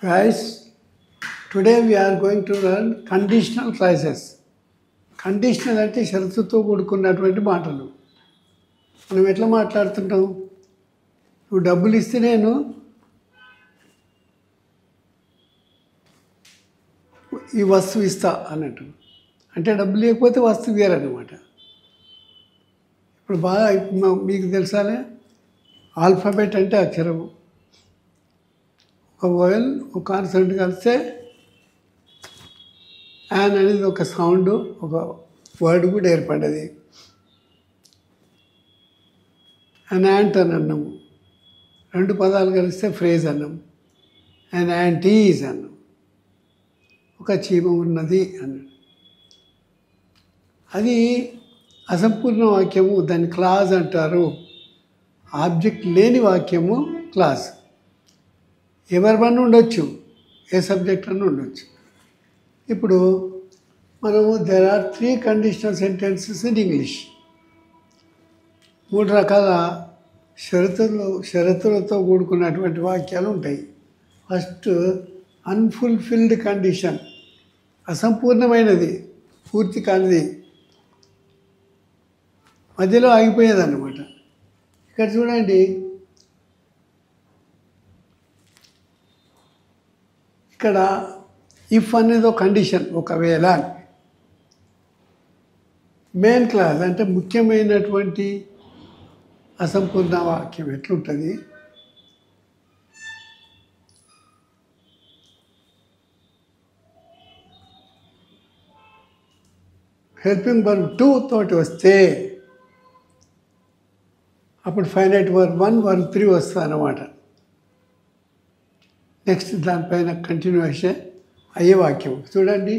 Guys, today we are going to learn conditional clauses. Conditional అంటే షరతుతో కూడుకున్నటువంటి మాటలు. మనం ఎట్లా మాట్లాడుతుంటాం? నువ్వు డబ్బులు ఇస్తే నేను ఈ వస్తువు ఇస్తా అన్నట్టు. అంటే డబ్బులు లేకపోతే వస్తువు వేరన్నమాట. ఇప్పుడు బాగా మీకు తెలుసానే, ఆల్ఫాబెట్ అంటే అక్షరము. ఒక వోయల్ ఒక కాన్సనెంట్ కలిస్తే యాన్ అనేది ఒక సౌండ్, ఒక వర్డ్ కూడా ఏర్పడ్డది. అన్ యాంట్ అని అన్నాము. రెండు పదాలు కలిస్తే ఫ్రేజ్ అన్నాం. అన్ యాంటీస్ అన్నాం. ఒక చీమ ఉన్నది అన్నాడు. అది అసంపూర్ణ వాక్యము, దాన్ని క్లాజ్ అంటారు. ఆబ్జెక్ట్ లేని వాక్యము క్లాజ్. ఎవరివన్నీ ఉండొచ్చు, ఏ సబ్జెక్ట్ అన్నీ ఉండొచ్చు. ఇప్పుడు మనము there are 3 conditional sentences in English. 3 రకాల షరతులతో కూడుకున్నటువంటి వాక్యాలు ఉంటాయి. ఫస్ట్, అన్ఫుల్ఫిల్డ్ కండిషన్, అసంపూర్ణమైనది, పూర్తి కానిది, మధ్యలో ఆగిపోయేది అన్నమాట. ఇక్కడ చూడండి, ఇక్కడ ఇఫ్ అనేది ఒక కండిషన్. ఒకవేళ మెయిన్ క్లాజ్ అంటే ముఖ్యమైనటువంటి అసంపూర్ణ వాక్యం ఎట్లుంటుంది? హెల్పింగ్ వర్బ్ టు తోటి వస్తే అప్పుడు ఫైనైట్ వర్బ్ 1, వర్బ్ 3 వస్తుంది అన్నమాట. నెక్స్ట్ దానిపైన కంటిన్యూషన్ అయ్యే వాక్యం చూడండి.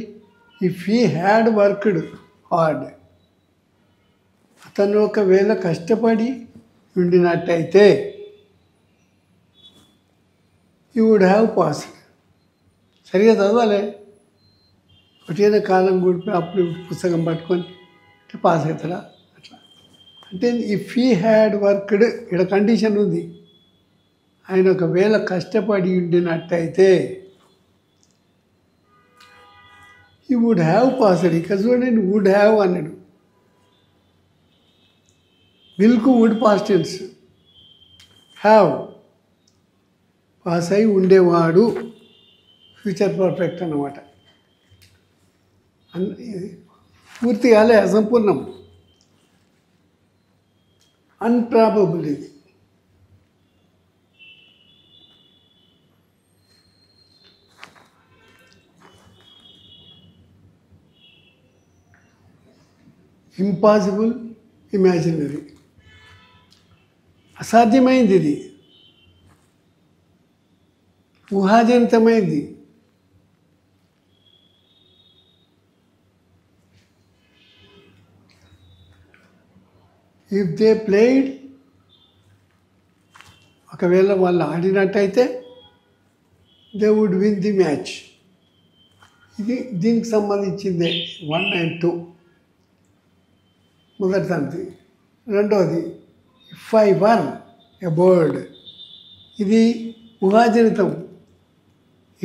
If he had worked hard, అతను ఒకవేళ కష్టపడి ఉండినట్టయితే యూ వుడ్ హ్యావ్ పాస్డ్. సరిగా చదవాలి. ఒకటేదో కాలం కూడిపోయి అప్పుడు పుస్తకం పట్టుకొని పాస్ అవుతాడా? అట్లా అంటే ఇఫ్ హీ హ్యాడ్ వర్క్డ్, ఇక్కడ కండిషన్ ఉంది. ఆయన ఒకవేళ కష్టపడి ఉండినట్టయితే ఈ వుడ్ హ్యావ్ పాస్డ్. ఇక్కడ చూడండి, వుడ్ హ్యావ్ అన్నాడు. విల్కు would past tense, have pass అయి ఉండేవాడు, ఫ్యూచర్ పర్ఫెక్ట్ అన్నమాట. పూర్తిగాలే, అసంపూర్ణం, అన్ప్రాబబుల్. ఇది ఇంపాసిబుల్, ఇమాజినరీ, అసాధ్యమైంది, ఇది ఊహాజనితమైంది. ఇఫ్ దే ప్లేడ్, ఒకవేళ వాళ్ళు ఆడినట్టయితే they would win the match. ఇది దీనికి సంబంధించిందే 1 and 2. మొదటిది. రెండవది, if I were a bird, ఇది ఊహాజనితం.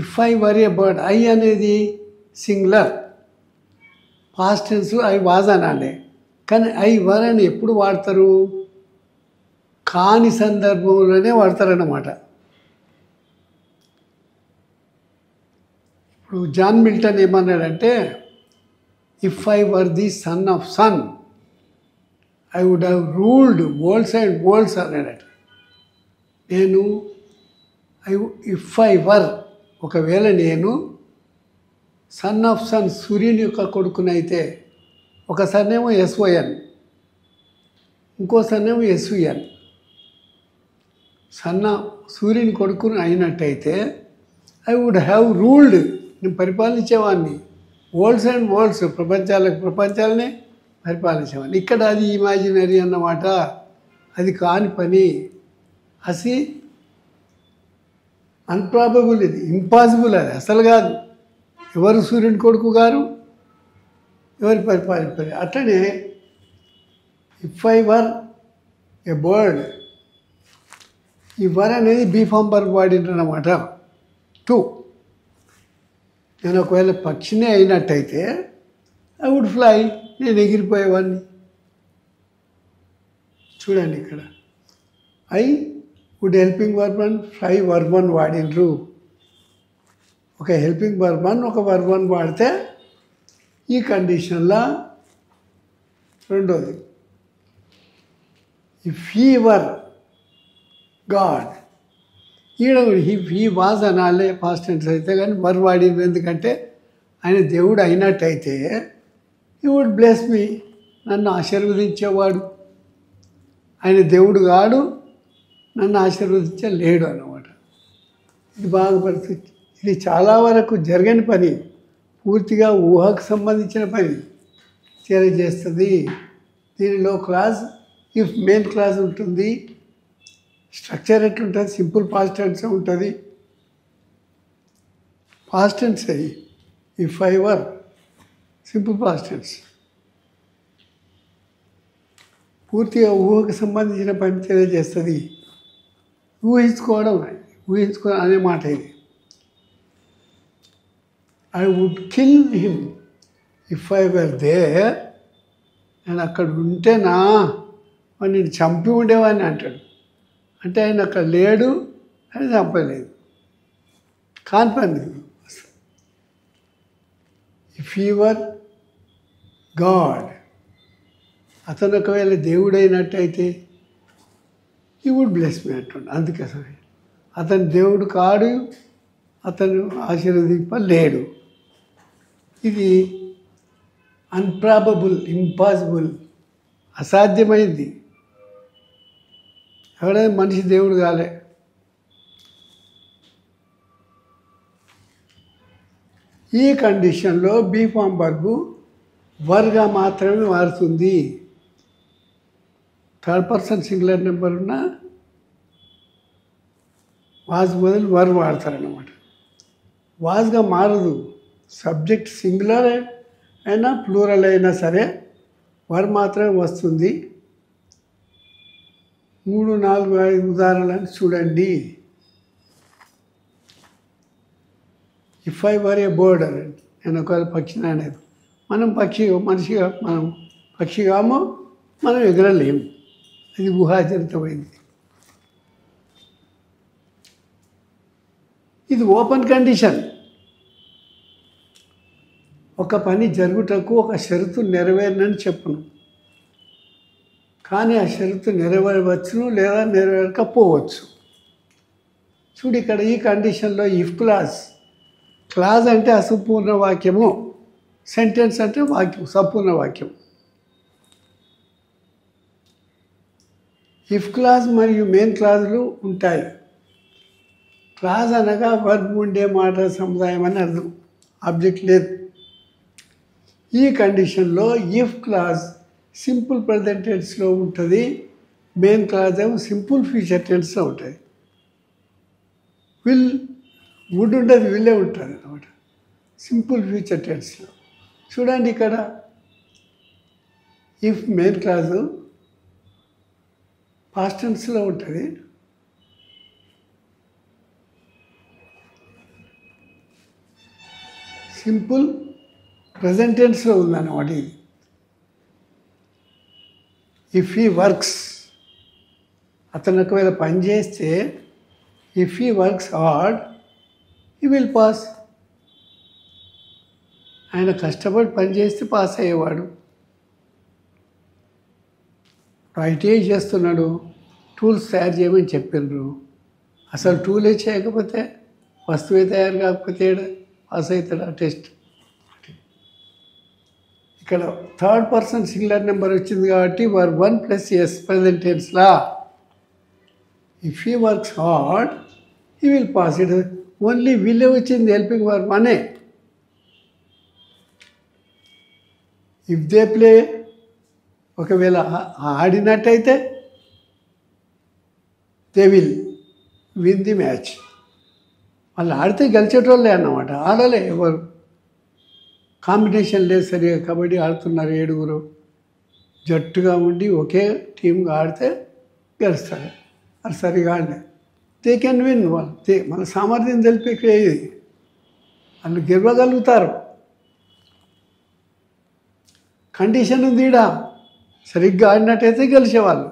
If I were a bird, I అనేది singular, past tense I was అనాలి. కానీ ఐ వర్ అని ఎప్పుడు వాడతారు? కాని సందర్భంలోనే వాడతారన్నమాట. ఇప్పుడు జాన్ మిల్టన్ ఏమన్నాడంటే, if I were the son of sun I would have ruled worlds and worlds అన్నాడట. నేను ఇఫ్ ఐ వర్, ఒకవేళ నేను సన్ ఆఫ్ సన్, సూర్యుని యొక్క కొడుకునైతే, ఒకసారినేమో ఎస్ఓఎన్, ఇంకోసారినేమో ఎస్విఎన్, సూర్యుని కొడుకుని అయినట్టయితే ఐ వుడ్ హ్యావ్ రూల్డ్, నేను పరిపాలించేవాడిని, వరల్డ్స్ అండ్ వరల్డ్స్, ప్రపంచాలనే పరిపాలించేవాడిని. ఇక్కడ అది ఇమాజినరీ అన్నమాట. అది కాని పని, అది అన్ప్రాబబుల్, ఇది ఇంపాసిబుల్, అది అసలు కాదు. ఎవరు సూర్యుని కొడుకు గారు, ఎవరు పరిపాలించారు? అట్లనే if I were A bird, ఈ వర్ అనేది బీ ఫామ్ వర్బ్ వాడిండ్రు అన్నమాట. 2 నేను ఒకవేళ పక్షినే అయినట్టయితే ఐ వుడ్ ఫ్లై, నేను ఎగిరిపోయేవాడిని. చూడండి ఇక్కడ ఐ వుడ్ హెల్పింగ్ వర్బన్, ఫ్లై వర్బన్ వాడినరు. ఒక హెల్పింగ్ వర్బన్ ఒక వర్బన్ వాడితే ఈ కండిషన్లో రెండోది ఇఫ్ హీ వర్ గాడ్, ఈడ ఇఫ్ హీ వాజ్ అనాలే పాస్ట్ టెన్స్ అయితే, కానీ వర్ వాడింది ఎందుకంటే ఆయన దేవుడు అయినట్టయితే హీ వుడ్ బ్లెస్ మీ, నన్ను ఆశీర్వదించేవాడు. ఆయన దేవుడు కాడు, నన్ను ఆశీర్వదించే లేడు అన్నమాట. ఇది బాగా పరిస్థితి. ఇది చాలా వరకు జరగని పని, పూర్తిగా ఊహకు సంబంధించిన పని తెలియజేస్తుంది. దీనిలో క్లాజ్ ఇఫ్ మెయిన్ క్లాజ్ ఉంటుంది. స్ట్రక్చర్ ఎట్లుంటుంది? సింపుల్ పాస్ట్ టెన్స్ ఉంటుంది. పాస్ట్ టెన్స్ అయ్యి if I were simple past tense. పూర్తిగా ఊహకు సంబంధించిన పని తెలియజేస్తుంది. ఊహించుకోవడం అనే మాట ఇది. I would kill him if I were there. నేను అక్కడ ఉంటేనా మరి నేను చంపి ఉండేవాడిని అంటాడు. అంటే ఆయన అక్కడ లేడు, ఆయన చంపలేదు. కాన్పని ఇఫ్ హీ వర్ గాడ్, అతను ఒకవేళ దేవుడైనట్టయితే హీ వుడ్ బ్లెస్ మీ అంటుండే. అందుకోసమే అతను దేవుడు కాడు, అతను ఆశీర్వదింపలేడు. ఇది అన్ప్రాబబుల్, ఇంపాసిబుల్, అసాధ్యమైంది. ఎవడైనా మనిషి దేవుడు కాలే. ఈ కండిషన్లో బీ ఫామ్ వర్బు వర్గా మాత్రమే మారుతుంది. థర్డ్ పర్సన్ సింగులర్ నెంబర్ ఉన్న వాజ్ బదులు వర్ వాడతారన్నమాట. వాజ్గా మారదు. సబ్జెక్ట్ సింగులర్ అయినా ప్లూరల్ అయినా సరే వర్ మాత్రమే వస్తుంది. 3, 4, 5 ఉదాహరణలను చూడండి. If I were A bird అని, నేను ఒకవేళ పక్షిని అనేది, మనం పక్షిగామో మనం ఎగరలేము. అది ఊహాజనితమైంది. ఇది ఓపెన్ కండిషన్. ఒక పని జరుగుటకు ఒక షరతు నెరవేరనని చెప్పును, కానీ ఆ షరతు నెరవేరవచ్చును లేదా నెరవేరకపోవచ్చు. చూడు ఇక్కడ ఈ కండిషన్లో ఇఫ్ క్లాజ్ అంటే అసంపూర్ణ వాక్యము, సెంటెన్స్ అంటే వాక్యం, సంపూర్ణ వాక్యం. ఇఫ్ క్లాజ్ మరియు మెయిన్ క్లాజులు ఉంటాయి. క్లాజ్ అనగా వర్బ్ ఉండే మాట సముదాయం అని అర్థం, ఆబ్జెక్ట్ లేదు. ఈ కండిషన్లో ఇఫ్ క్లాజ్ సింపుల్ ప్రెజెంట్ టెన్స్లో ఉంటుంది, మెయిన్ క్లాజ్ ఏమో సింపుల్ ఫ్యూచర్ టెన్స్లో ఉంటుంది. వుడ్ ఉంటుంది, విల్లే ఉంటుంది అన్నమాట సింపుల్ ఫ్యూచర్ టెన్స్లో. చూడండి ఇక్కడ ఇఫ్ మెయిన్ క్లాజు పాస్ట్ టెన్స్లో ఉంటుంది, సింపుల్ ప్రెజెంట్ టెన్స్లో ఉందన్నమాట ఇది. ఇఫ్ హీ వర్క్స్, అతను ఒకవేళ పని చేస్తే if he works hard he will pass. ఆయన కష్టపడి పని చేస్తే పాస్ అయ్యేవాడు. ఐటీఐ చేస్తున్నాడు, టూల్స్ తయారు చేయమని చెప్పిండ్రు. అసలు టూలే చేయకపోతే, వస్తువే తయారు కాకపోతే పాస్ అవుతాడా టెస్ట్? ఇక్కడ థర్డ్ పర్సన్ సింగులర్ నెంబర్ వచ్చింది కాబట్టి వర్ 1 + s ప్రెజెంట్ టెన్స్లా. If he works hard he will pass. It only విల్లే వచ్చింది హెల్పింగ్ వర్బ్ అనే. ఇఫ్ దే ప్లే, ఒకవేళ ఆడినట్టయితే they will win the match. వాళ్ళు ఆడితే గెలిచేటోళ్ళే అన్నమాట. ఆడలే ఎవరు, కాంపిటీషన్ లేదు. సరిగా కబడ్డీ ఆడుతున్నారు 7 జట్టుగా ఉండి ఒకే టీమ్గా ఆడితే గెలుస్తారు. అది సరిగా ఆడలే, దే కెన్ విన్. మన సామర్థ్యం తెలిపే ఇది. వాళ్ళు గెలవగలుగుతారు. కండిషన్ ఉంది ఈడ. సరిగ్గా ఆడినట్టయితే గెలిచేవాళ్ళు,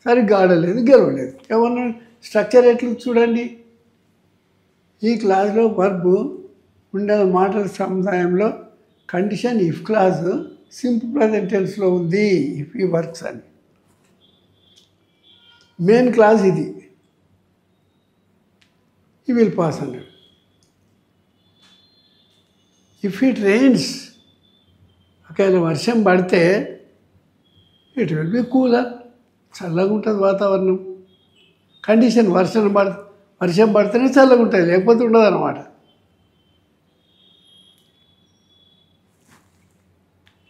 సరిగ్గా ఆడలేదు, గెలవలేదు. ఏమన్నా స్ట్రక్చర్ ఎట్లు చూడండి. ఈ క్లాస్లో వర్బ్ ఉండే మాటల సముదాయంలో condition if clause simple present టెన్స్లో ఉంది. ఇఫ్ ఈ వర్క్స్ అని మెయిన్ క్లాస్ ఇది. ఈ విల్ పాస్ అన్నాడు. ఇఫ్ ఇట్ రెయిన్స్, ఒకవేళ వర్షం పడితే ఇట్ విల్ బి కూలర్, చల్లగా ఉంటుంది వాతావరణం. కండిషన్ వర్షం పడితేనే చల్లగా ఉంటుంది, లేకపోతే ఉండదు అన్నమాట.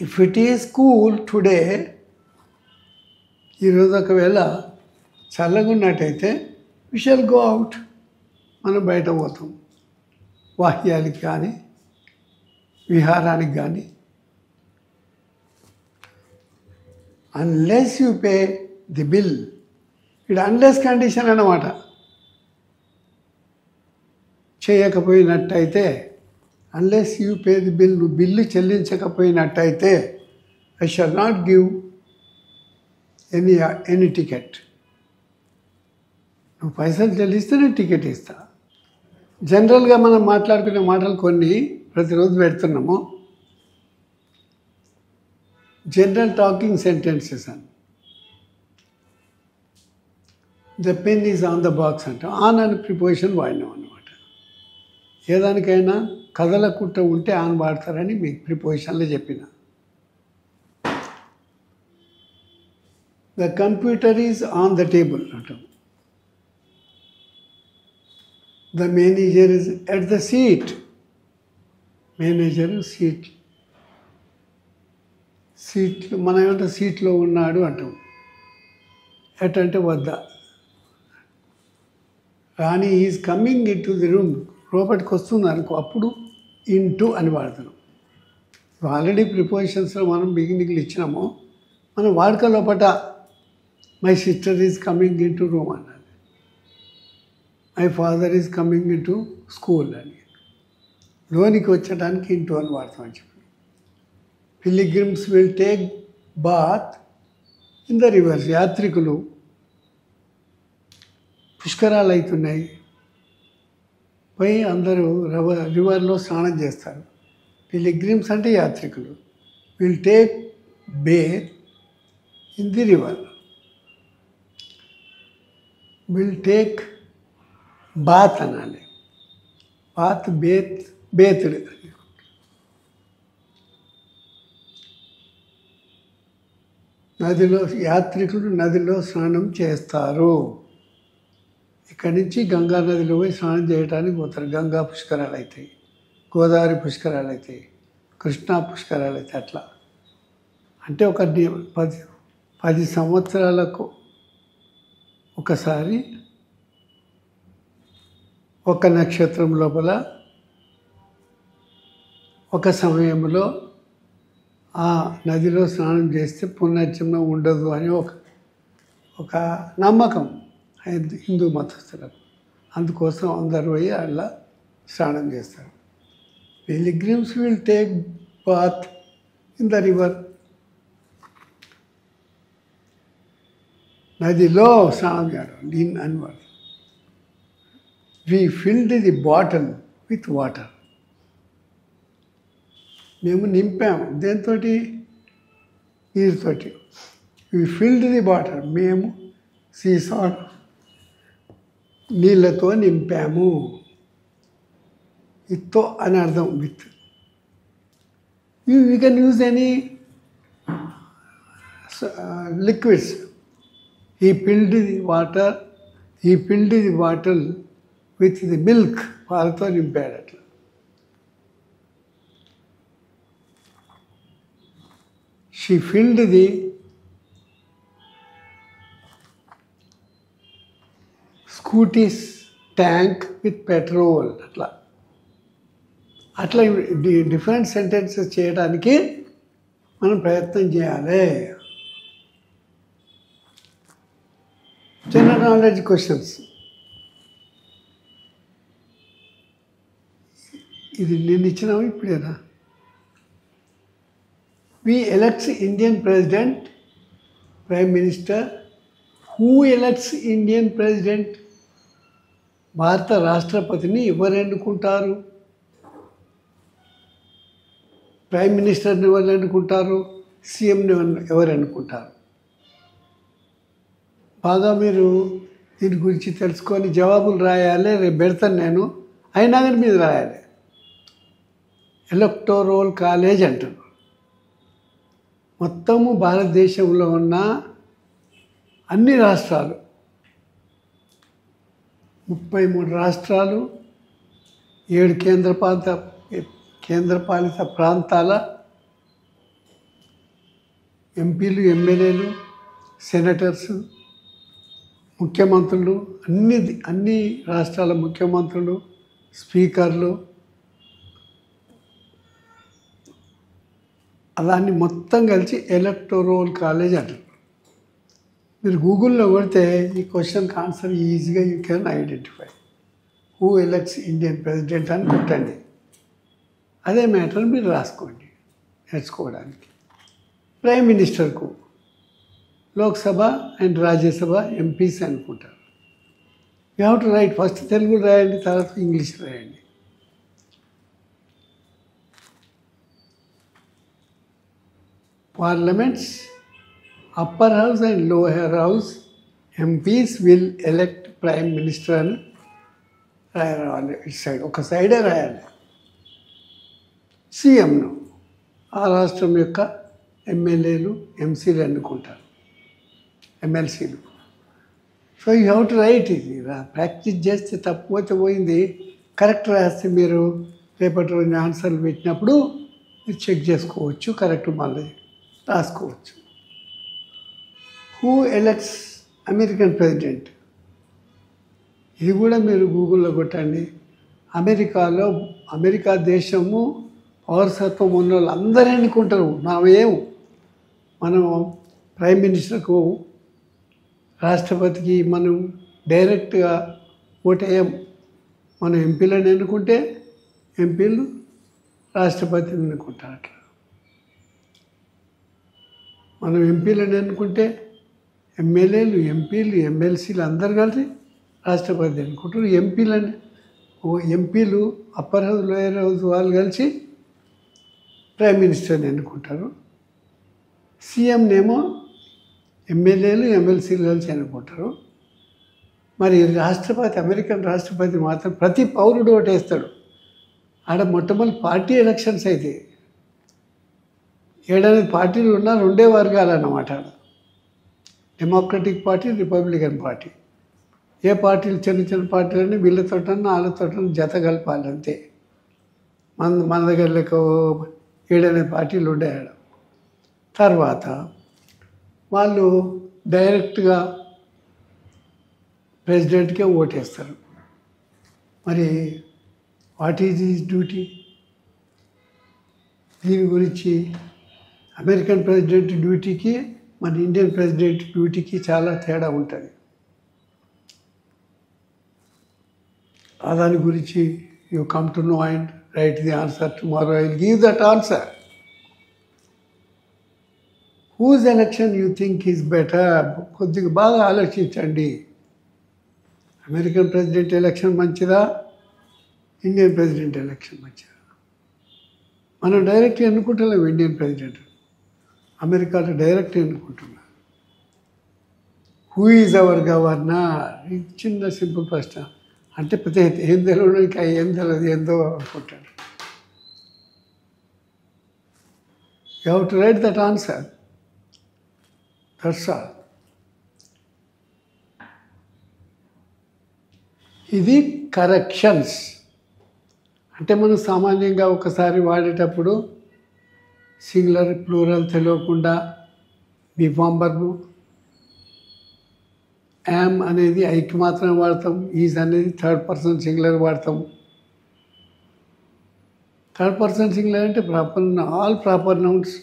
If it is cool today, ఈరోజు ఒకవేళ చల్లగా ఉన్నట్టయితే వి షల్ గో అవుట్, మనం బయట పోతాం. వాహ్యానికి కానీ విహారానికి కానీ. Unless you pay the bill, ఇది అన్లెస్ కండిషన్ అన్నమాట. చేయకపోయినట్టయితే, unless you pay the bill, నువ్వు బిల్లు చెల్లించకపోయినట్టయితే I shall not give any ticket. నువ్వు పైసలు చెల్లిస్తే నేను టికెట్ ఇస్తా. జనరల్గా మనం మాట్లాడుకునే మాటలు కొన్ని ప్రతిరోజు పెడుతున్నాము. జనరల్ టాకింగ్ సెంటెన్సెస్ అని. The pen is on the box అంటాం. ఆన్ అని ప్రిపోజిషన్ వాడినాం అన్నమాట. ఏదానికైనా కదలకుంట ఉంటే ఆన్ వాడతారని మీకు ప్రిపోజిషన్లో చెప్పిన. The computer is on the table అంటాం. The manager is at the seat. Manager సీట్లు మనం ఏమంటే సీట్లో ఉన్నాడు అంటాం. ఎట్ అంటే వద్ద. Rani is coming in to the room, లోపలికి వస్తుంది అనుకో, అప్పుడు ఇంటూ అని వాడుతున్నాం. ఆల్రెడీ ప్రిపోజిషన్స్లో మనం బిగినింగ్లు ఇచ్చినాము. మనం వాడుక లోపల my sister is coming in to room అన్నది, my father is coming in to school అని. లోనికి వచ్చడానికి ఇంటూ అని వాడతామని చెప్పి. Pilgrims will take bath in the rivers. యాత్రికులు పుష్కరాలు అవుతున్నాయి, పోయి అందరూ రివర్లో స్నానం చేస్తారు. పిలిగ్రిమ్స్ అంటే యాత్రికులు. Will take bathe in the river. Will take bath అనాలి. బాత్ బేతుడు. యాత్రికులు నదిలో స్నానం చేస్తారు. ఇక్కడి నుంచి గంగా నదిలో పోయి స్నానం చేయడానికి పోతారు. గంగా పుష్కరాలు అవుతాయి, గోదావరి పుష్కరాలు అవుతాయి, కృష్ణా పుష్కరాలు అవుతాయి. అట్లా అంటే ఒక 10 సంవత్సరాలకు ఒకసారి ఒక నక్షత్రం లోపల ఒక సమయంలో ఆ నదిలో స్నానం చేస్తే పునర్జన్మ ఉండదు అని ఒక నమ్మకం హిందూ మతస్థులకు. అందుకోసం అందరూ పోయి అలా స్నానం చేస్తారు. Pilgrims will take bath in the river. నదిలో స్నానం చేయడం దీన్ అని వాడు. We filled the bottle with water. మేము నింపాము దేంతో? నీరుతోటి. వి ఫిల్డ్ ది బాటిల్, మేము సీసాట్ నీళ్ళతో నింపాము. విత్తో అని అర్థం. With you can use any liquids. He filled the water, he filled the bottle with the milk. పాలతో నింపాడు అట్లా. She filled the scooty's tank with petrol. అట్లా డిఫరెంట్ సెంటెన్సెస్ చేయడానికి మనం ప్రయత్నం చేయాలి. General knowledge questions. ఇది నేను ఇచ్చినావు ఇప్పుడేనా? We elects Indian president, prime minister. Who elects Indian president? భారత రాష్ట్రపతిని ఎవరు ఎన్నుకుంటారు? ప్రైమ్ మినిస్టర్ని ఎవరు ఎన్నుకుంటారు? సీఎంని ఎవరు ఎన్నుకుంటారు? బాగా మీరు దీని గురించి తెలుసుకొని జవాబులు రాయాలి. రేపు పెడతాను నేను, అయినా కానీ మీరు రాయాలి. ఎలక్టోరల్ కాలేజ్ అంటారు. మొత్తము భారతదేశంలో ఉన్న అన్ని రాష్ట్రాలు, 33 రాష్ట్రాలు, 7 కేంద్రపాలిత ప్రాంతాల ఎంపీలు, ఎమ్మెల్యేలు, సెనేటర్స్, ముఖ్యమంత్రులు, అన్ని రాష్ట్రాల ముఖ్యమంత్రులు, స్పీకర్లు, దాన్ని మొత్తం కలిసి ఎలక్టోరల్ కాలేజ్ అంటారు. మీరు గూగుల్లో కొడితే ఈ క్వశ్చన్కి ఆన్సర్ ఈజీగా you can identify. Who elects Indian president అని కొట్టండి. అదే మ్యాటర్ మీరు రాసుకోండి నేర్చుకోవడానికి. ప్రైమ్ మినిస్టర్కు లోక్సభ అండ్ రాజ్యసభ ఎంపీస్ అనుకుంటారు. You have to write. First Telugu రాయండి, తర్వాత ఇంగ్లీష్ రాయండి. Parliaments, upper house and lower house MPs will elect prime minister అని రాయాలి. ఇటు సైడ్ ఒక సైడే రాయాలి. సీఎంను ఆ రాష్ట్రం యొక్క ఎమ్మెల్యేలు, ఎంసీలు ఎన్నుకుంటారు, ఎమ్మెల్సీలు. So you have to right. ఇది ప్రాక్టీస్ చేస్తే తప్పు పోయింది. కరెక్ట్ రాస్తే మీరు రేపటి రోజు ఆన్సర్లు పెట్టినప్పుడు మీరు చెక్ చేసుకోవచ్చు, కరెక్ట్ మళ్ళీ రాసుకోవచ్చు. Who elects American president? ఇది కూడా మీరు గూగుల్లో కొట్టండి. అమెరికా దేశము పౌరసత్వం ఉన్న వాళ్ళు అందరూ ఎన్నుకుంటారు. మనం ప్రైమ్ మినిస్టర్కు, రాష్ట్రపతికి మనం డైరెక్ట్గా ఓటేయం. మనం ఎంపీలను ఎన్నుకుంటే ఎంపీలు రాష్ట్రపతిని ఎన్నుకుంటారు. అట్లా మనం ఎంపీలను ఎన్నుకుంటే ఎమ్మెల్యేలు, ఎంపీలు, ఎమ్మెల్సీలు అందరు కలిసి రాష్ట్రపతి ఎన్నుకుంటారు. ఎంపీలు అప్పర్ హౌస్, లోయర్ హౌస్ వాళ్ళు కలిసి ప్రైమ్ మినిస్టర్ని ఎన్నుకుంటారు. సీఎంనేమో ఎమ్మెల్యేలు, ఎమ్మెల్సీలు కలిసి ఎన్నుకుంటారు. మరి రాష్ట్రపతి, అమెరికన్ రాష్ట్రపతి మాత్రం ప్రతి పౌరుడు ఓటేస్తాడు. ఆడ మొట్టమొదటి పార్టీ ఎలక్షన్స్ అయితే 7 పార్టీలు ఉన్నా 2 వర్గాలు అన్నమాట. Democratic party, republican party. ఏ పార్టీలు చిన్న పార్టీలని వీళ్ళతోటన్నా వాళ్ళతోటన్నా జత కలపాలి అంతే. మన దగ్గర లెక్క 7 పార్టీలు ఉండేవాడు. తర్వాత వాళ్ళు డైరెక్ట్గా ప్రెసిడెంట్కే ఓటేస్తారు. మరి వాట్ ఈజ్ హిస్ డ్యూటీ? దీని గురించి అమెరికన్ ప్రెసిడెంట్ డ్యూటీకి మన ఇండియన్ ప్రెసిడెంట్ డ్యూటీకి చాలా తేడా ఉంటుంది. దాని గురించి you come to know and write the answer tomorrow. I will give that answer. Whose election you think is better? కొద్దిగా బాగా ఆలోచించండి. అమెరికన్ ప్రెసిడెంట్ ఎలక్షన్ మంచిదా, ఇండియన్ ప్రెసిడెంట్ ఎలక్షన్ మంచిదా? మనం డైరెక్ట్ ఎన్నుకుంటలేము ఇండియన్ ప్రెసిడెంట్, అమెరికాలో డైరెక్ట్ ఎన్నుకుంటున్నాం. Who is our governor? ఇది చిన్న సింపుల్ ప్రశ్న. అంటే ప్రతి ఏం తెలియదు, ఇంకా ఏం తెలియదు, ఏందో అనుకుంటాడు. You have to write that answer. That's all. ఇది కరెక్షన్స్. అంటే మనం సామాన్యంగా ఒకసారి వాడేటప్పుడు సింగులర్, ప్లూరల్ తెలియకుండా బిఫామ్ వర్బ్ యామ్ అనేది ఐకి మాత్రమే వాడతాం. ఈజ్ అనేది థర్డ్ పర్సన్ సింగులర్ వాడతాం. థర్డ్ పర్సన్ సింగులర్ అంటే proper, all proper nouns,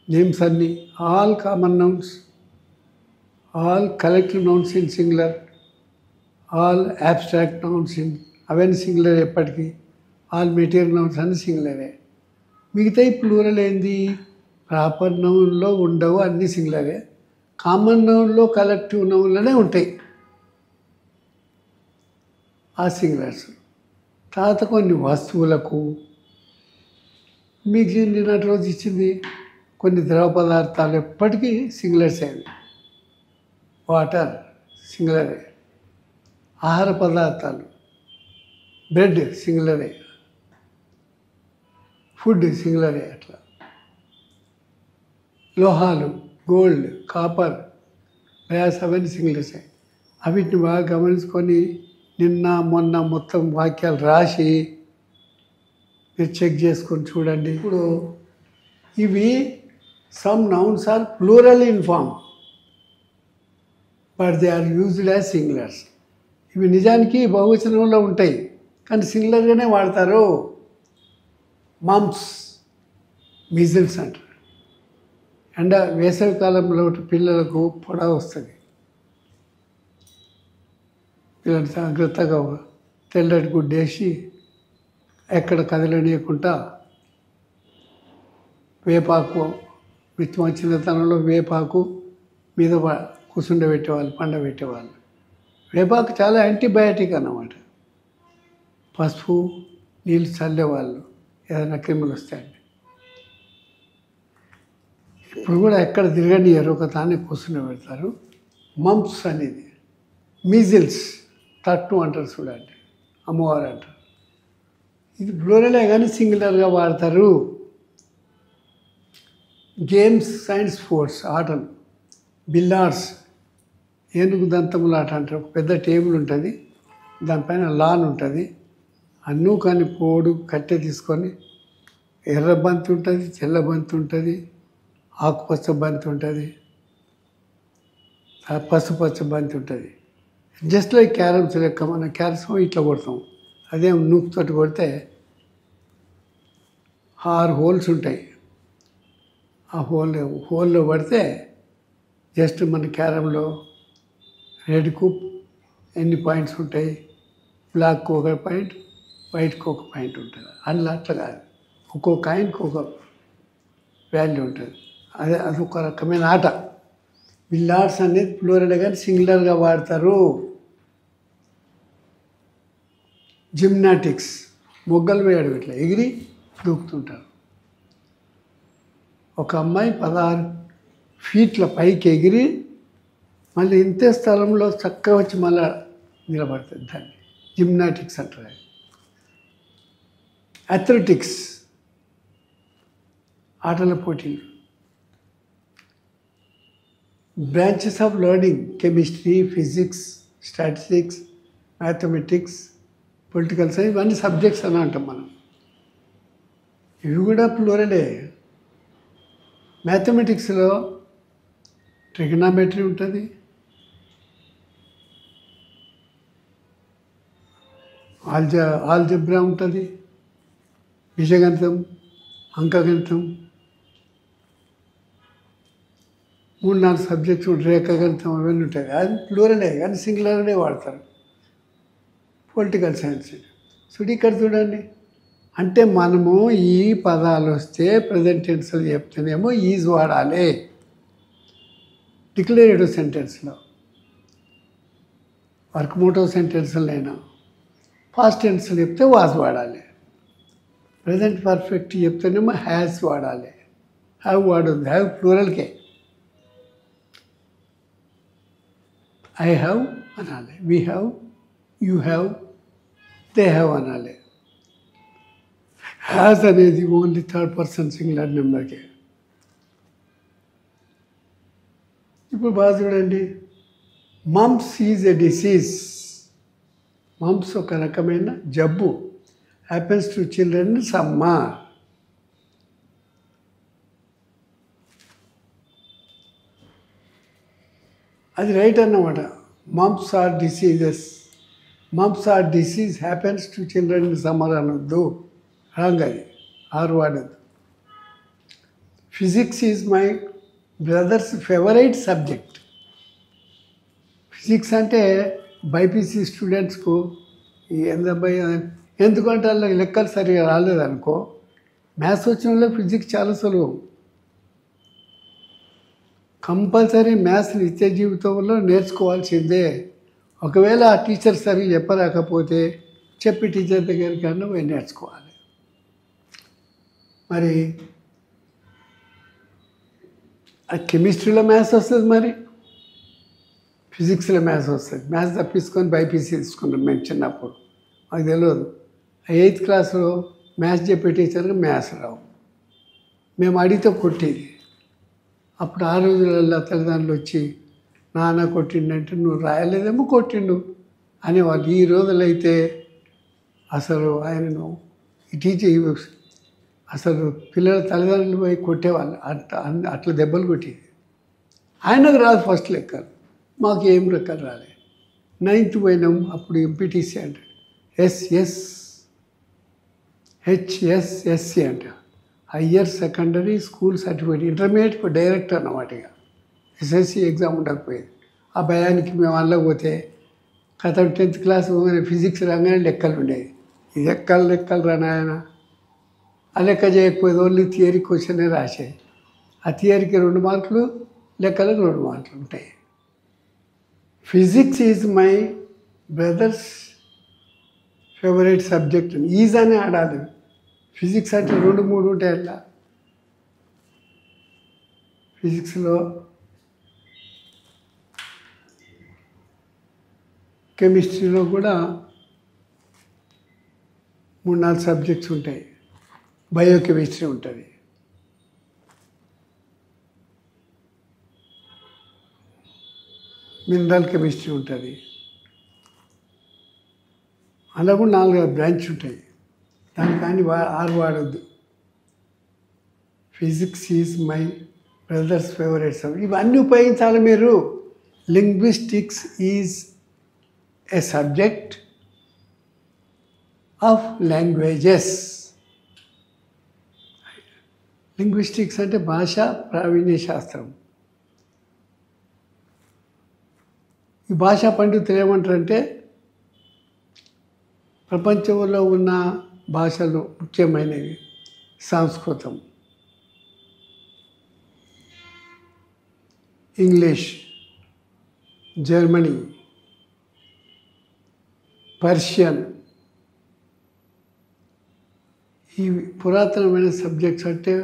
names అన్నీ, all common nouns, all collective nouns in singular, all abstract nouns in, అవన్నీ సింగులర్ ఎప్పటికీ. ఆల్ మెటీరియల్ నౌన్స్ అని సింగులరే. మిగతాయి ప్లూరల్ ఏంది? ప్రాపర్ నౌన్లో ఉండవు, అన్నీ సింగులరే. కామన్ నౌన్లో కలెక్టివ్ నౌన్లోనే ఉంటాయి ఆ సింగులర్స్. తర్వాత కొన్ని వస్తువులకు మీకు నిన్నటి రోజు ఇచ్చింది కొన్ని ద్రవ పదార్థాలు ఎప్పటికీ సింగులర్స్ అయింది. వాటర్ సింగులరే, ఆహార పదార్థాలు బ్రెడ్ సింగులరే, ఫుడ్ సింగులరే. అట్లా లోహాలు గోల్డ్ కాపర్ గ్లాస్ అవన్నీ సింగులర్స్ అయ్యాయి. అవిటిని బాగా గమనించుకొని నిన్న మొన్న మొత్తం వాక్యాలు రాసి మీరు చెక్ చేసుకొని చూడండి. ఇప్పుడు ఇవి some nouns are plural in form but they are used as singulars. ఇవి నిజానికి బహువచనంలో ఉంటాయి కానీ సింగులర్గానే వాడతారు. మమ్స్, మిజిల్స్ అంటారు. వేసవి కాలంలో పిల్లలకు పొడ వస్తుంది. పిల్లలు జాగ్రత్తగా తెల్లటి గుడ్డేసి ఎక్కడ కదలనీయకుండా వేపాకు మా చిన్నతనంలో వేపాకు మీద కూర్చుండబెట్టేవాళ్ళు, పండబెట్టేవాళ్ళు. వేపాకు చాలా యాంటీబయాటిక్ అన్నమాట. పసుపు నీళ్ళు చల్లేవాళ్ళు ఏదైనా క్రిములు వస్తాయండి. ఇప్పుడు కూడా ఎక్కడ తిరగనియరు, ఒక తానే కూర్చుండబెడతారు. మంప్స్ అనేది, మీజిల్స్ తట్టు అంటారు చూడండి, అమ్మవారు అంటారు. ఇది ప్లూరలే కానీ సింగులర్గా వాడతారు. గేమ్స్ అండ్ స్పోర్ట్స్ ఆటలు, బిల్లార్డ్స్ ఏనుగు దంతములు ఆట అంటారు. ఒక పెద్ద టేబుల్ ఉంటుంది, దానిపైన లాన్ ఉంటుంది. అన్నూ కానీ పోడు కట్టె తీసుకొని ఎర్ర బంతి ఉంటుంది, తెల్ల బంతి ఉంటుంది, ఆకుపచ్చ బంతి ఉంటుంది, పసుపచ్చ బంతి ఉంటుంది. జస్ట్ లైక్ క్యారమ్స్ లెక్క. మన క్యారమ్స్ ఇట్లా కొడతాం, అదే నూకుతోటి కొడితే 6 హోల్స్ ఉంటాయి. ఆ హోల్లో పడితే జస్ట్ మన క్యారమ్లో రెడ్కు ఎన్ని పాయింట్స్ ఉంటాయి, బ్లాక్కు ఒక పాయింట్, వైట్కి ఒక పాయింట్ ఉంటుంది. అందులో అట్లా కాదు, ఒక్కో కాయిన్కి ఒక వాల్యూ ఉంటుంది. అదొక రకమైన ఆట. బిల్లార్డ్స్ అనేది ప్లూరల్ కానీ సింగులర్గా వాడతారు. జిమ్నాటిక్స్ మొగ్గలు వేయడం, ఇట్లా ఎగిరి దూకుతుంటారు. ఒక అమ్మాయి 16 ఫీట్ల పైకి ఎగిరి మళ్ళీ ఇంతే స్థలంలో చక్కగా వచ్చి మళ్ళీ నిలబడుతుంది. దాన్ని జిమ్నాటిక్స్ అంటారు. అథ్లెటిక్స్ ఆటల పోటీలు. Branches of learning, chemistry, physics, statistics, mathematics, political science, ఇవన్నీ సబ్జెక్ట్స్ అని అంటాం మనం. ఇవి కూడా ప్లూరలే. మ్యాథమెటిక్స్లో ట్రిగనామెట్రీ ఉంటుంది, ఆల్జబ్రా ఉంటుంది, బీజగణితం, అంకగణితం, 3-4 సబ్జెక్ట్స్, రేఖాగణితం, అవన్నీ ఉంటాయి. అది ప్లూరలే కానీ సింగులర్నే వాడతారు. Political science. ఇక్కడ చూడండి, అంటే మనము ఈ పదాలు వస్తే ప్రజెంట్ టెన్స్లో చెప్తేనేమో ఈజ్ వాడాలి. డిక్లరేటివ్ సెంటెన్స్లో, వర్క్ మోటివ్ సెంటెన్స్లైనా పాస్ట్ టెన్స్లో చెప్తే వాజ్ వాడాలి. ప్రజెంట్ పర్ఫెక్ట్ చెప్తేనేమో హ్యాస్ వాడాలి. హ్యావ్ వాడద్దు, హ్యావ్ ప్లూరల్కే. ఐ హ్యావ్ అనాలి, we have, you have, they have అనాలి. హ్యాస్ అనేది ఓన్లీ 3rd పర్సన్ సింగులర్ నెంబర్కే. ఇప్పుడు బాగా చూడండి, mumps is a disease. Mumps ఒక రకమైన జబ్బు. Happens to children summer. అది రైట్ అన్నమాట. Mumps are diseases. Mumps are disease happens to children in summer అనొద్దు, రాంగ్. అది ఆరు వాడద్దు. Physics is my brother's favourite subject. Physics అంటే బైపీసీ స్టూడెంట్స్కు ఎందుకంటే వాళ్ళకి లెక్కలు సరిగా రాలేదనుకో, మ్యాథ్స్ వచ్చిన వాళ్ళకి ఫిజిక్స్ చాలా సులువు. కంపల్సరీ మ్యాథ్స్ నిత్య జీవితంలో నేర్చుకోవాల్సిందే. ఒకవేళ ఆ టీచర్ సరిగ్గా చెప్పలేకపోతే చెప్పి టీచర్ దగ్గరికి అన్న పోయి నేర్చుకోవాలి. మరి కెమిస్ట్రీలో మ్యాథ్స్ వస్తుంది, మరి ఫిజిక్స్లో మ్యాథ్స్ వస్తుంది. మ్యాథ్స్ తప్పించుకొని బైపీసీ తీసుకున్నాం మేము చిన్నప్పుడు, మాకు తెలియదు. 8th క్లాస్లో మ్యాథ్స్ చెప్పే టీచర్కి మ్యాథ్స్ రావు, మేము అడిగితే కొట్టేది. అప్పుడు ఆ రోజులలో తల్లిదండ్రులు వచ్చి నాన్న కొట్టిండంటే నువ్వు రాయలేదేమో కొట్టిండు అనేవాళ్ళు. ఈ రోజులైతే అసలు ఆయనను టీచర్ అసలు పిల్లల తల్లిదండ్రులు పోయి కొట్టేవాళ్ళు, అట్లా దెబ్బలు కొట్టేది. ఆయనకు రాదు ఫస్ట్ లెక్కలు, మాకు ఏం లెక్కలు రాలే. 9th పోయినాం, అప్పుడు ఎంపీటీసీ అంట, HSSC అంట, higher secondary school certificate, intermediate direct అన్నమాట. ఇక ఎస్ఎస్సి ఎగ్జామ్ ఉండకపోయేది. ఆ భయానికి మేము అనలేకపోతే కథ 10th క్లాస్ ఫిజిక్స్ రాగానే లెక్కలు ఉండేవి. ఇది లెక్కలు రానాయన, ఆ లెక్క చేయకపోతే ఓన్లీ థియరీ క్వశ్చనే రాసాయి. ఆ థియరీకి 2 మార్కులు, లెక్కలకు 2 మార్కులు ఉంటాయి. Physics is my brother's favourite subject. Is అని ఆడాలి. ఫిజిక్స్ అంటే 2, 3 ఉంటాయి. అట్లా ఫిజిక్స్లో కెమిస్ట్రీలో కూడా 3, 4 సబ్జెక్ట్స్ ఉంటాయి. బయోకెమిస్ట్రీ ఉంటుంది, మినరల్ కెమిస్ట్రీ ఉంటుంది, అలా కూడా 4 బ్రాంచ్ ఉంటాయి. దాని కానీ 6 వాడద్దు. Physics is my brother's favourite subject. ఇవన్నీ ఉపయోగించాలి మీరు. Linguistics is a subject of languages. Linguistics అంటే భాషా ప్రావీణ్య శాస్త్రం. ఈ భాషా పండితులు ఏమంటారంటే ప్రపంచంలో ఉన్న భాషలు ముఖ్యమైనవి సంస్కృతం, ఇంగ్లీష్, జర్మనీ, పర్షియన్. ఈ పురాతనమైన సబ్జెక్ట్స్ అంటే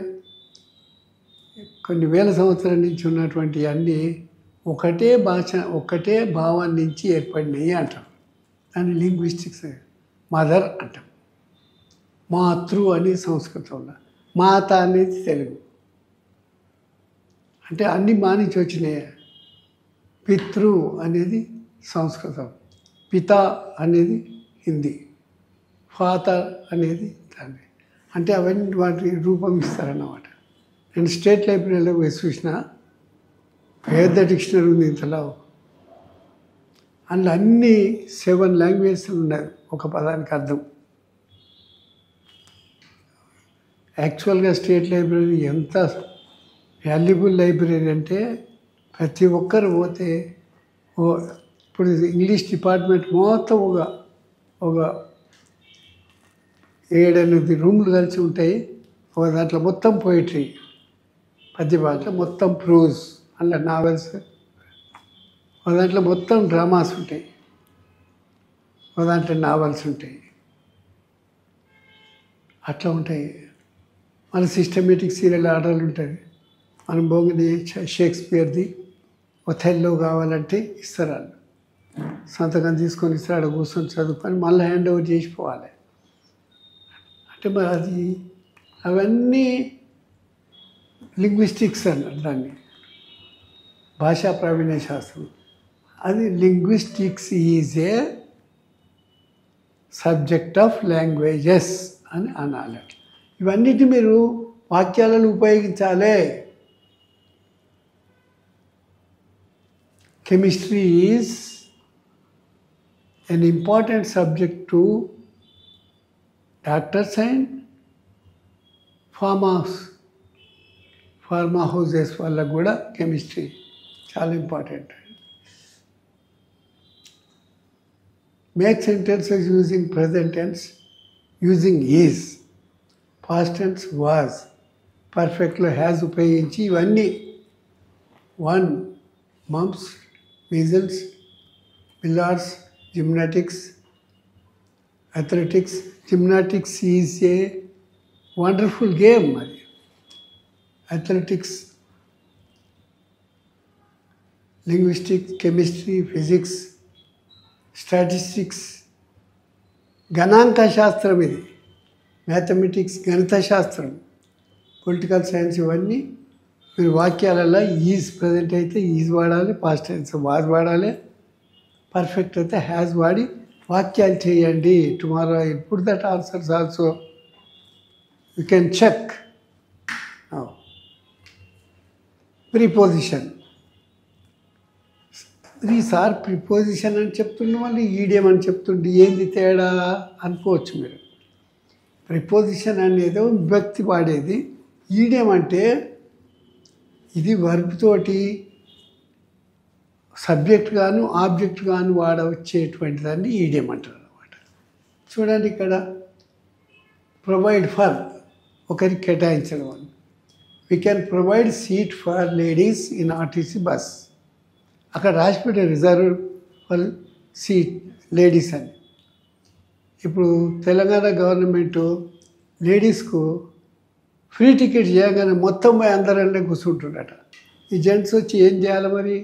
కొన్ని వేల సంవత్సరాల నుంచి ఉన్నటువంటి అన్నీ ఒకటే భాష, ఒకటే భావం నుంచి ఏర్పడినాయి అంటారు. దాన్ని లింగ్విస్టిక్స్. మదర్ అంటాం, మాతృ అని సంస్కృతంలో, మాత అనేది తెలుగు. అంటే అన్ని మానించి వచ్చినాయి. పితృ అనేది సంస్కృతం, పిత అనేది హిందీ, ఫాదర్ అనేది దాన్ని. అంటే అవన్నీ వాటి రూపం ఇస్తారన్నమాట. నేను స్టేట్ లైబ్రరీలో పోయి చూసిన పెద్ద డిక్షనరీ ఉంది ఇంతలో. అందులో అన్ని 7 లాంగ్వేజెస్ ఉన్నాయి ఒక పదానికి అర్థం. యాక్చువల్గా స్టేట్ లైబ్రరీ ఎంత వాల్యుబుల్ లైబ్రరీ అంటే ప్రతి ఒక్కరు పోతే ఇప్పుడు ఇంగ్లీష్ డిపార్ట్మెంట్ మొత్తం ఒక 7-8 రూమ్లు కలిసి ఉంటాయి. ఒక దాంట్లో మొత్తం పోయిటరీ, పద్య భాషలో మొత్తం ప్రోజ్, అందులో నావెల్స్, ఒక దాంట్లో మొత్తం డ్రామాస్ ఉంటాయి, ఒక దాంట్లో నావెల్స్ ఉంటాయి. అట్లా ఉంటాయి. మన సిస్టమేటిక్ సీరియల్ ఆర్డర్లు ఉంటుంది. మనం బోగిని షేక్స్పియర్ది ఒథెల్లో కావాలంటే ఇస్తారు వాళ్ళు, సంతకం తీసుకొని ఇస్తారు, అక్కడ కూర్చొని చదువుకొని మళ్ళీ హ్యాండ్ ఓవర్ చేసిపోవాలి. అంటే మరి అది అవన్నీ లింగ్విస్టిక్స్ అన్నారు దాన్ని, భాషా ప్రావీణ్య శాస్త్రం. అది linguistics is a subject of languages అని అనాలి. ఇవన్నిటి మీరు వాక్యాలను ఉపయోగించాలి. Chemistry is an important subject to doctors and pharma houses వాళ్ళకు కూడా కెమిస్ట్రీ చాలా important. Make sentences using present tense using is, past tense was, పర్ఫెక్ట్లో హ్యాజ్ ఉపయోగించి ఇవన్నీ 1 mumps, measles, billiards, gymnastics, athletics. Gymnastics is a wonderful game. అది athletics, linguistics, chemistry, physics, statistics, గణాంక శాస్త్రం, ఇది మ్యాథమెటిక్స్, గణిత శాస్త్రం, పొలిటికల్ సైన్స్. ఇవన్నీ మీరు వాక్యాలలో ఈజ్ ప్రజెంట్ అయితే ఈజ్ వాడాలి, పాస్ట్ టెన్స్ వాజ్ వాడాలి, పర్ఫెక్ట్ అయితే హ్యాజ్ వాడి వాక్యాలు చేయండి. Tomorrow I put that answers also, you can check. Preposition, ఈసారి ప్రిపోజిషన్ అని చెప్తుండే వాళ్ళు ఈడియం అని చెప్తుండే ఏంది తేడా అనుకోవచ్చు మీరు. ప్రిపోజిషన్ అనేది విభక్తి వాడేది. ఈడియం అంటే ఇది వర్బ్ తోటి సబ్జెక్ట్ గాను ఆబ్జెక్ట్ గాను వాడవచ్చేటువంటి దాన్ని ఈడియం అంటారు అన్నమాట. చూడండి ఇక్కడ ప్రొవైడ్ ఫర్, ఒకరికి కేటాయించడం అని. We can provide seat for ladies in RTC bus. అక్కడ రాసిపెట్టే రిజర్వ్ ఫర్ సీట్ లేడీస్ అని. ఇప్పుడు తెలంగాణ గవర్నమెంటు లేడీస్కు ఫ్రీ టికెట్ చేయగానే మొత్తం పోయి అందరనే కూర్చుంటుండట. ఈ జెంట్స్ వచ్చి ఏం చేయాలి మరి,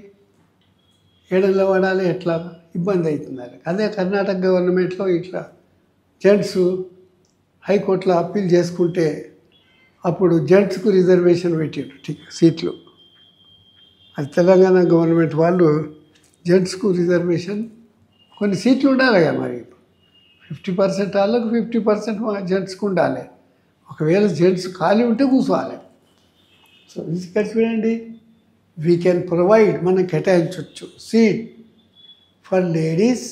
ఏడల్లో పడాలి, ఎట్లా ఇబ్బంది అవుతుంది. అదే కర్ణాటక గవర్నమెంట్లో ఇట్లా జెంట్స్ హైకోర్టులో అప్పీల్ చేసుకుంటే అప్పుడు జెంట్స్కు రిజర్వేషన్ పెట్టారు సీట్లు. అది తెలంగాణ గవర్నమెంట్ వాళ్ళు జెంట్స్కు రిజర్వేషన్ కొన్ని సీట్లు ఉండాలి కదా మరి. 50% వాళ్ళకు 50% జెంట్స్కి ఉండాలి. ఒకవేళ జెంట్స్ ఖాళీ ఉంటే కూర్చోవాలి. సో ఇక్కడ చూడండి, వీ కెన్ ప్రొవైడ్, మనం కేటాయించవచ్చు seat for ladies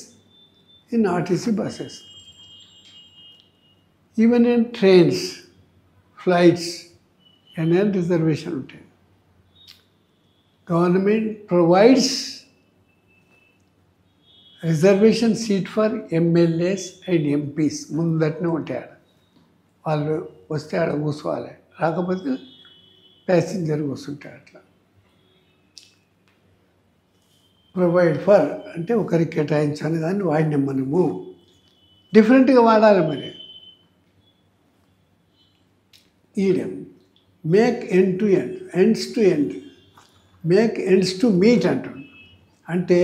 in RTC buses. Even in trains, flights and reservation ఉంటాయి. Government provides reservation seat for MLAs and MPs. ముందటనే ఉంటాయి, వాళ్ళు వస్తే ఆడ కూర్చోవాలి, రాకపోతే ప్యాసింజర్ కూర్చుంటాడు. అట్లా ప్రొవైడ్ ఫర్ అంటే ఒకరికి కేటాయించాలి, దాన్ని వాడినాం మనము. డిఫరెంట్గా వాడాలి మరి. Idiom make end to end, ends to end, make ends to meet అంటాడు. అంటే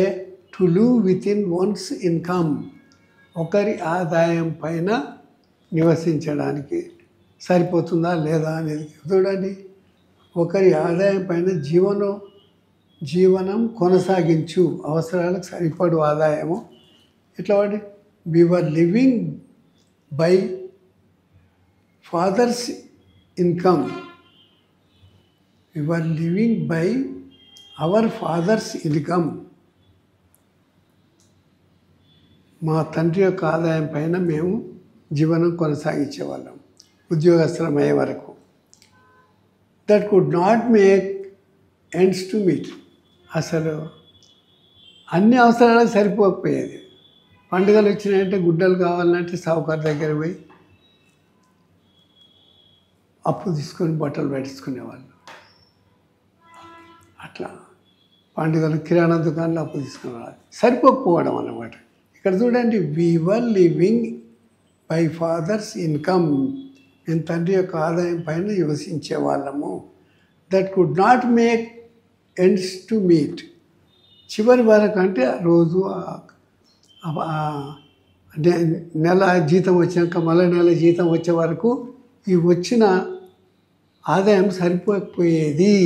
to live with in one's income, ఒకరి ఆదాయం పైన నివసించడానికి సరిపోతుందా లేదా అనేది చూడండి. ఒకరి ఆదాయం పైన జీవనం కొనసాగించు, అవసరాలకు సరిపడు ఆదాయము. ఇట్లా వాడి we were living by fathers income, we were living by our fathers income. మా తండ్రి యొక్క ఆదాయం పైన మేము జీవనం కొనసాగించేవాళ్ళం ఉద్యోగస్తులమయ్యే వరకు. That could not make ends to meet. అసలు అన్ని అవసరాలకు సరిపోకపోయేది. పండుగలు వచ్చినాయంటే గుడ్డలు కావాలంటే సావుకారు దగ్గర పోయి అప్పు తీసుకొని బట్టలు పెట్టించుకునేవాళ్ళు. అట్లా పండుగలు కిరాణా దుకాణంలో అప్పు తీసుకునేవాళ్ళు, సరిపోకపోవడం అన్నమాట. ఇక్కడ చూడండి, we were living by fathers income, నేను తండ్రి యొక్క ఆదాయం పైన నివసించే వాళ్ళము. That could not make ends to meet. చివరి వరకు అంటే రోజు నెల జీతం వచ్చాక మళ్ళీ నెల జీతం వచ్చే వరకు ఈ వచ్చిన ఆదాయం సరిపోకపోయేది.